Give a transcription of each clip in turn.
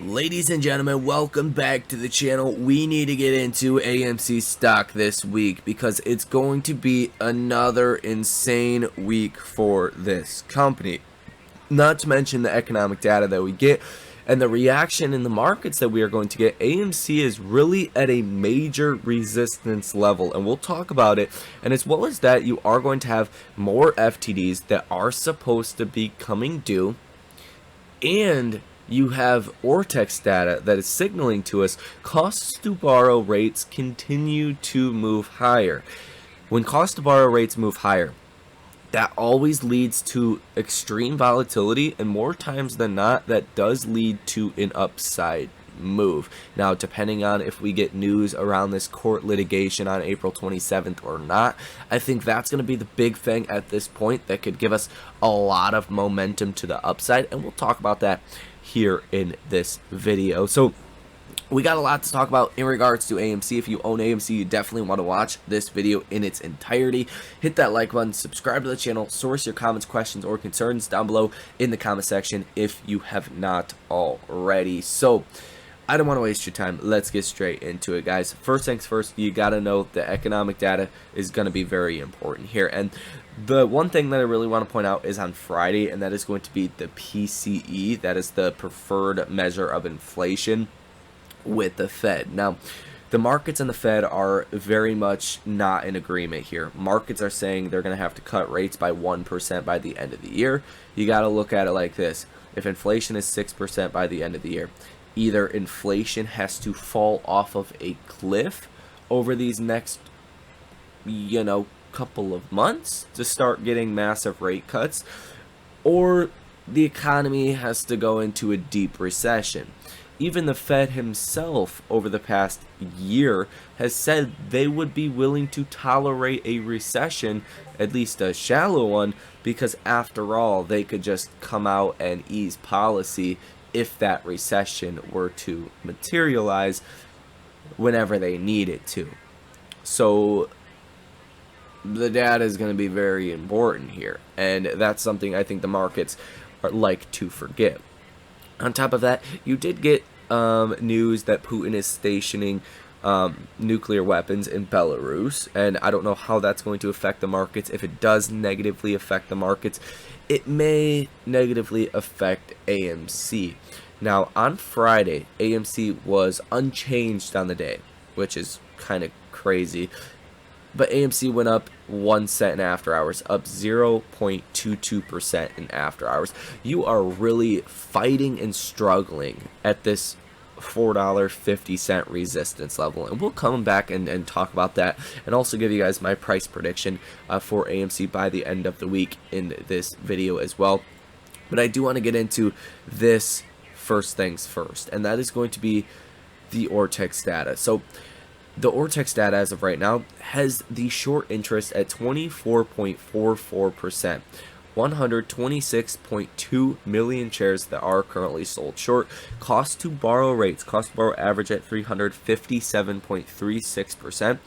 Ladies and gentlemen, welcome back to the channel. We need to get into AMC Stock this week because it's going to be another insane week for this company. Not to mention the economic data that we get and the reaction in the markets that we are going to get. AMC is really at a major resistance level, and we'll talk about it. And as well as that, you are going to have more FTDs that are supposed to be coming due, and you have Ortex data that is signaling to us costs to borrow rates continue to move higher. When cost to borrow rates move higher, that always leads to extreme volatility, and more times than not, that does lead to an upside move. Now, depending on if we get news around this court litigation on April 27th or not, I think that's going to be the big thing at this point that could give us a lot of momentum to the upside, and we'll talk about that here in this video. So we got a lot to talk about in regards to AMC. If you own AMC, you definitely want to watch this video in its entirety. Hit that like button, subscribe to the channel, source your comments, questions, or concerns down below in the comment section if you have not already. So I don't want to waste your time. Let's get straight into it, guys. First things first, you got to know the economic data is going to be very important here. And the one thing that I really want to point out is on Friday, and that is going to be the PCE. That is the preferred measure of inflation with the Fed. Now, the markets and the Fed are very much not in agreement here. Markets are saying they're going to have to cut rates by 1% by the end of the year. You got to look at it like this. If inflation is 6% by the end of the year, either inflation has to fall off of a cliff over these next, couple of months to start getting massive rate cuts, or the economy has to go into a deep recession. Even the Fed himself over the past year has said they would be willing to tolerate a recession, at least a shallow one, because after all, they could just come out and ease policy if that recession were to materialize whenever they need it to. So the data is going to be very important here, and that's something I think the markets are like to forget. On top of that, you did get news that Putin is stationing nuclear weapons in Belarus, and I don't know how that's going to affect the markets. If it does negatively affect the markets, it may negatively affect AMC. Now, on Friday, AMC was unchanged on the day, which is kind of crazy. But AMC went up 1 cent in after hours, up 0.22% in after hours. You are really fighting and struggling at this $4.50 resistance level, and we'll come back and talk about that, and also give you guys my price prediction for AMC by the end of the week in this video as well. But I do want to get into this first things first, and that is going to be the Ortex data. So the Ortex data as of right now has the short interest at 24.44%. 126.2 million shares that are currently sold short. Cost to borrow rates, cost to borrow average at 357.36%.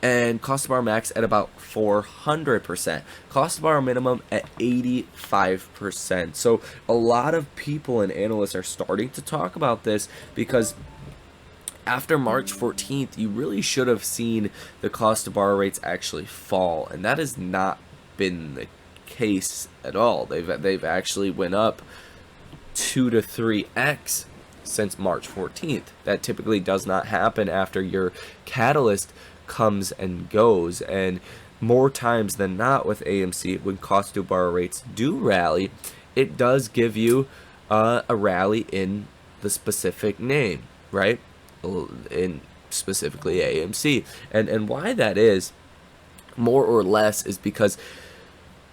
And cost to borrow max at about 400%. Cost to borrow minimum at 85%. So a lot of people and analysts are starting to talk about this because after March 14th, you really should have seen the cost to borrow rates actually fall, and that has not been the case at all. They've actually went up 2 to 3x since March 14th. That typically does not happen after your catalyst comes and goes, and more times than not with AMC, when cost to borrow rates do rally, it does give you a rally in the specific name, right? In specifically AMC, and why that is more or less is because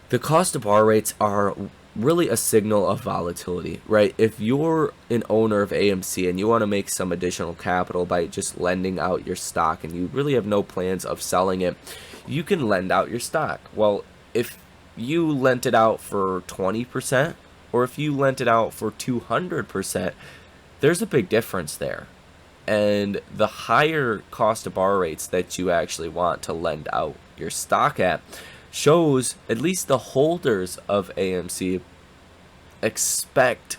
the cost to borrow rates are really a signal of volatility, right? If you're an owner of AMC and you want to make some additional capital by just lending out your stock and you really have no plans of selling it, you can lend out your stock. Well, if you lent it out for 20% or if you lent it out for 200%, there's a big difference there. And the higher cost to borrow rates that you actually want to lend out your stock at shows at least the holders of AMC expect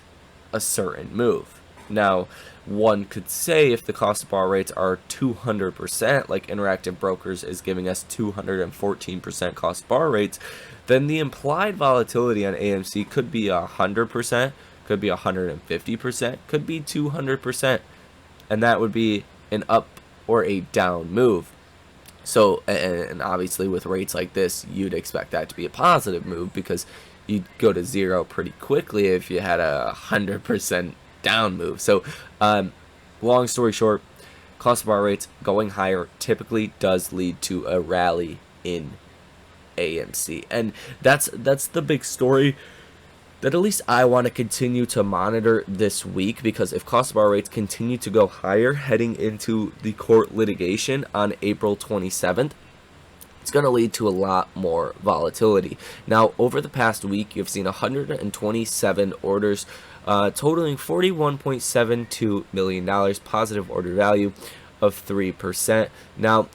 a certain move. Now, one could say if the cost of borrow rates are 200%, like Interactive Brokers is giving us 214% cost of borrow rates, then the implied volatility on AMC could be 100%, could be 150%, could be 200%, and that would be an up or a down move. So, and obviously with rates like this, you'd expect that to be a positive move because you'd go to zero pretty quickly if you had a 100% down move. So, long story short, cost of borrow rates going higher typically does lead to a rally in AMC, and that's the big story that at least I want to continue to monitor this week, because if cost of borrow rates continue to go higher heading into the court litigation on April 27th, it's going to lead to a lot more volatility. Now, over the past week, you've seen 127 orders totaling $41.72 million, positive order value of 3%. Now,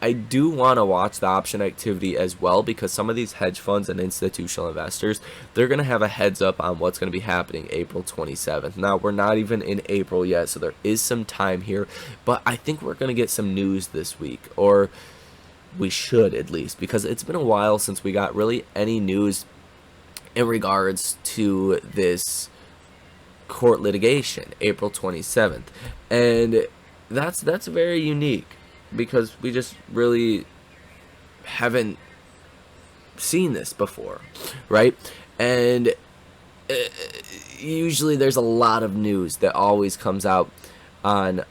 I do want to watch the option activity as well, because some of these hedge funds and institutional investors, they're going to have a heads up on what's going to be happening April 27th. Now, we're not even in April yet, so there is some time here, but I think we're going to get some news this week, or we should at least, because it's been a while since we got really any news in regards to this court litigation, April 27th, and that's very unique, because we just really haven't seen this before, right? And usually there's a lot of news that always comes out on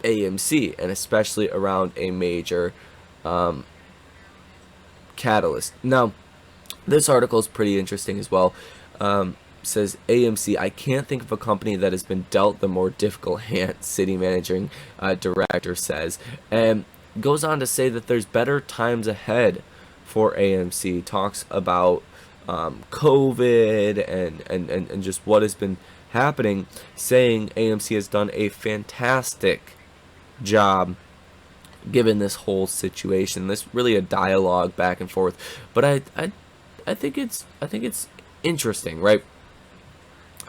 AMC, and especially around a major catalyst. Now, this article is pretty interesting as well. Says AMC, I can't think of a company that has been dealt the more difficult hand, city managing director says, and goes on to say that there's better times ahead for AMC. Talks about COVID and just what has been happening, saying AMC has done a fantastic job given this whole situation. This really a dialogue back and forth, but I think it's interesting, right?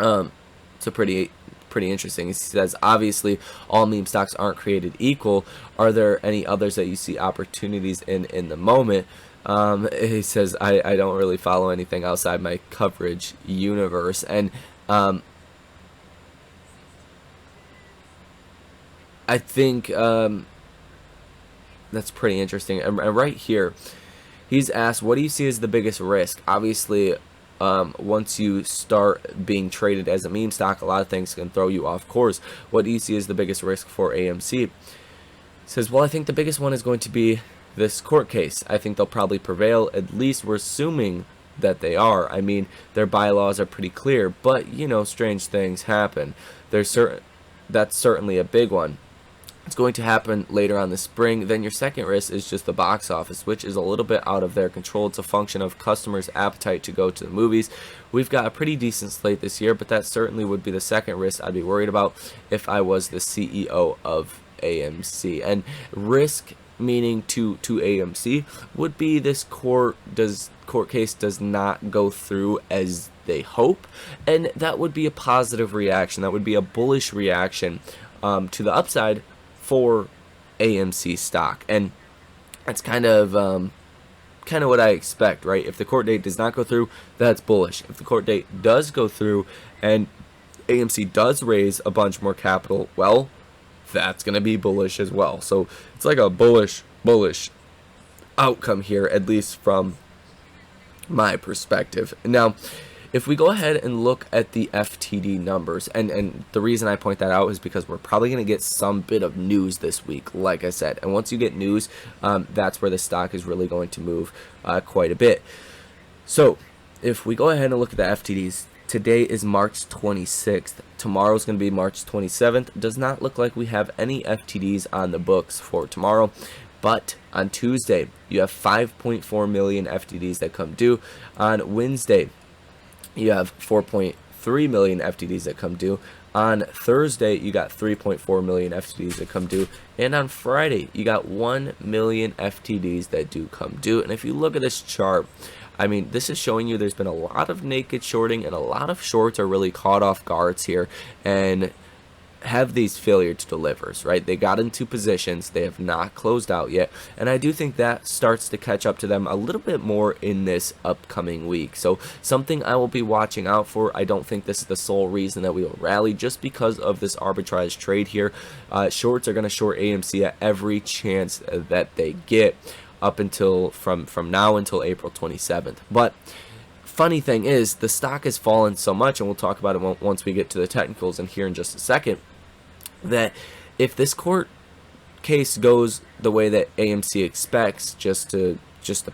It's a pretty interesting. He says, obviously, all meme stocks aren't created equal. Are there any others that you see opportunities in the moment? He says, I don't really follow anything outside my coverage universe. And I think that's pretty interesting. And right here, he's asked, what do you see as the biggest risk? Obviously, once you start being traded as a meme stock, a lot of things can throw you off course. What do you see as the biggest risk for AMC? He says, well, I think the biggest one is going to be this court case. I think they'll probably prevail. At least we're assuming that they are. I mean, their bylaws are pretty clear, but, you know, strange things happen. That's certainly a big one. It's going to happen later on this spring. Then your second risk is just the box office, which is a little bit out of their control. It's a function of customers' appetite to go to the movies. We've got a pretty decent slate this year, but that certainly would be the second risk I'd be worried about if I was the CEO of AMC. And risk meaning to AMC would be this court case does not go through as they hope, and that would be a positive reaction. That would be a bullish reaction to the upside for AMC stock, and that's kind of what I expect, right? If the court date does not go through, that's bullish. If the court date does go through and AMC does raise a bunch more capital, well, that's going to be bullish as well. So it's like a bullish outcome here, at least from my perspective. Now, if we go ahead and look at the FTD numbers, and the reason I point that out is because we're probably going to get some bit of news this week, like I said. And once you get news, that's where the stock is really going to move quite a bit. So if we go ahead and look at the FTDs, today is March 26th. Tomorrow is going to be March 27th. Does not look like we have any FTDs on the books for tomorrow. But on Tuesday, you have 5.4 million FTDs that come due. On Wednesday, you have 4.3 million FTDs that come due. On Thursday, you got 3.4 million FTDs that come due. And on Friday, you got 1 million FTDs that do come due. And if you look at this chart, I mean, this is showing you there's been a lot of naked shorting, and a lot of shorts are really caught off guards here and have these failure to delivers, right? They got into positions, they have not closed out yet, and I do think that starts to catch up to them a little bit more in this upcoming week. So something I will be watching out for. I don't think this is the sole reason that we will rally, just because of this arbitrage trade here. Shorts are going to short AMC at every chance that they get up until from now until April 27th. But funny thing is, the stock has fallen so much, and we'll talk about it once we get to the technicals and here in just a second, that if this court case goes the way that AMC expects, just to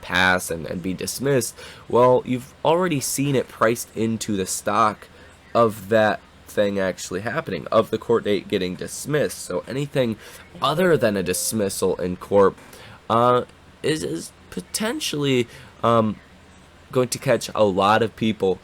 pass and be dismissed, well, you've already seen it priced into the stock of that thing actually happening, of the court date getting dismissed. So anything other than a dismissal in court is potentially going to catch a lot of people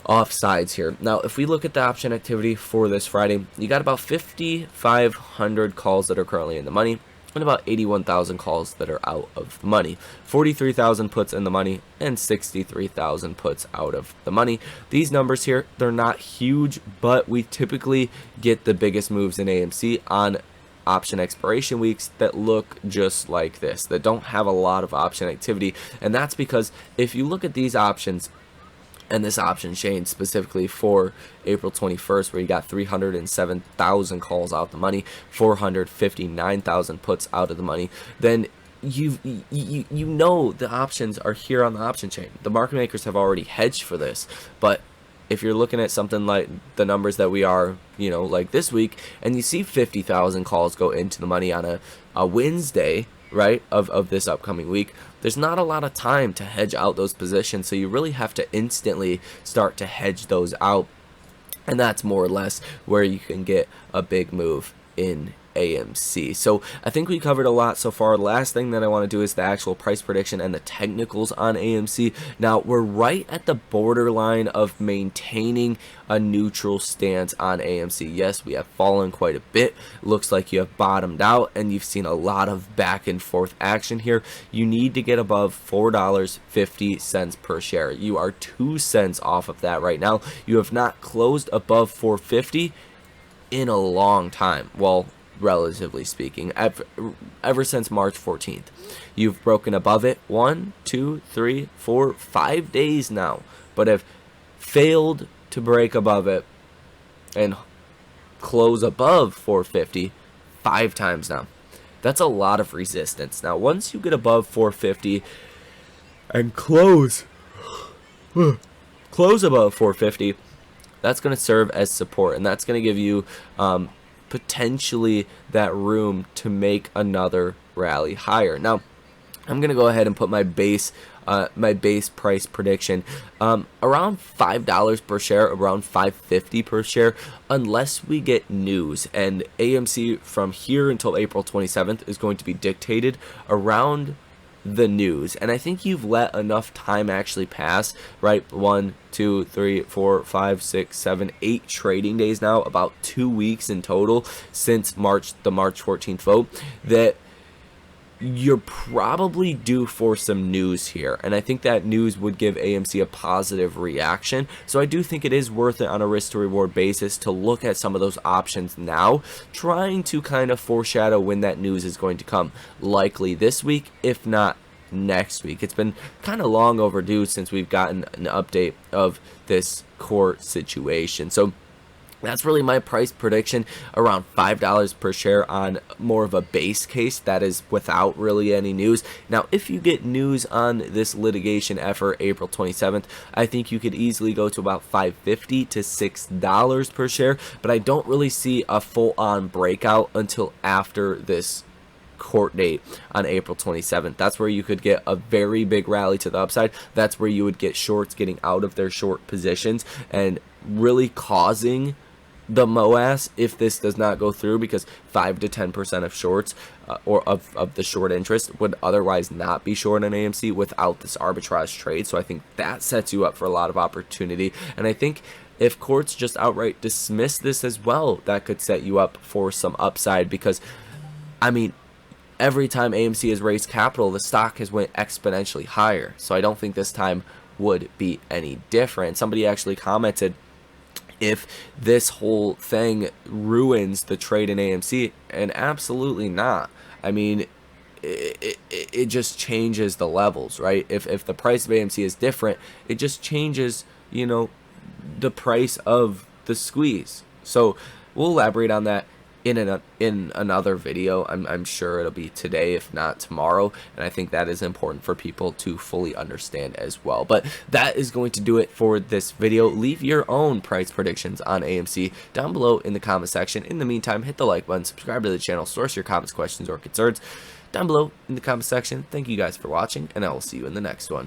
off sides here. Now, if we look at the option activity for this Friday, you got about 5,500 calls that are currently in the money, and about 81,000 calls that are out of the money. 43,000 puts in the money, and 63,000 puts out of the money. These numbers here, they're not huge, but we typically get the biggest moves in AMC on option expiration weeks that look just like this, that don't have a lot of option activity. And that's because if you look at these options, and this option chain specifically for April 21st, where you got 307,000 calls out the money, 459,000 puts out of the money, then you know the options are here on the option chain. The market makers have already hedged for this. But if you're looking at something like the numbers that we are, like this week, and you see 50,000 calls go into the money on a Wednesday, right, of this upcoming week, there's not a lot of time to hedge out those positions, so you really have to instantly start to hedge those out, and that's more or less where you can get a big move in AMC. So I think we covered a lot so far. The last thing that I want to do is the actual price prediction and the technicals on AMC. Now, we're right at the borderline of maintaining a neutral stance on AMC. Yes, we have fallen quite a bit. Looks like you have bottomed out, and you've seen a lot of back and forth action here. You need to get above $4.50 per share. You are 2 cents off of that right now. You have not closed above $4.50 in a long time. Well, relatively speaking, ever since March 14th. You've broken above it 1, 2, 3, 4, 5 days now, but have failed to break above it and close above 450 5 times now. That's a lot of resistance. Now, once you get above 450 and close above 450, that's going to serve as support, and that's going to give you potentially that room to make another rally higher. Now, I'm going to go ahead and put my base price prediction around $5 per share, around $5.50 per share, unless we get news. And AMC from here until April 27th is going to be dictated around the news, and I think you've let enough time actually pass, right? 1, 2, 3, 4, 5, 6, 7, 8 trading days now, about 2 weeks in total since the March 14th vote, that you're probably due for some news here, and I think that news would give AMC a positive reaction. So I do think it is worth it on a risk to reward basis to look at some of those options now, trying to kind of foreshadow when that news is going to come, likely this week, if not next week. It's been kind of long overdue since we've gotten an update of this court situation. So that's really my price prediction, around $5 per share on more of a base case that is without really any news. Now, if you get news on this litigation effort April 27th, I think you could easily go to about $5.50 to $6 per share, but I don't really see a full-on breakout until after this court date on April 27th. That's where you could get a very big rally to the upside. That's where you would get shorts getting out of their short positions and really causing the MOAS if this does not go through, because 5 to 10% of shorts or of the short interest would otherwise not be short in AMC without this arbitrage trade. So I think that sets you up for a lot of opportunity, and I think if courts just outright dismiss this as well, that could set you up for some upside, because I mean, every time AMC has raised capital, the stock has went exponentially higher. So I don't think this time would be any different. Somebody actually commented, if this whole thing ruins the trade in AMC, and absolutely not. I mean, it just changes the levels, right? If the price of AMC is different, it just changes, you know, the price of the squeeze. So we'll elaborate on that in another video. I'm sure it'll be today, if not tomorrow, and I think that is important for people to fully understand as well. But that is going to do it for this video. Leave your own price predictions on AMC down below in the comment section. In the meantime, hit the like button, subscribe to the channel, source your comments, questions, or concerns down below in the comment section. Thank you guys for watching, and I will see you in the next one.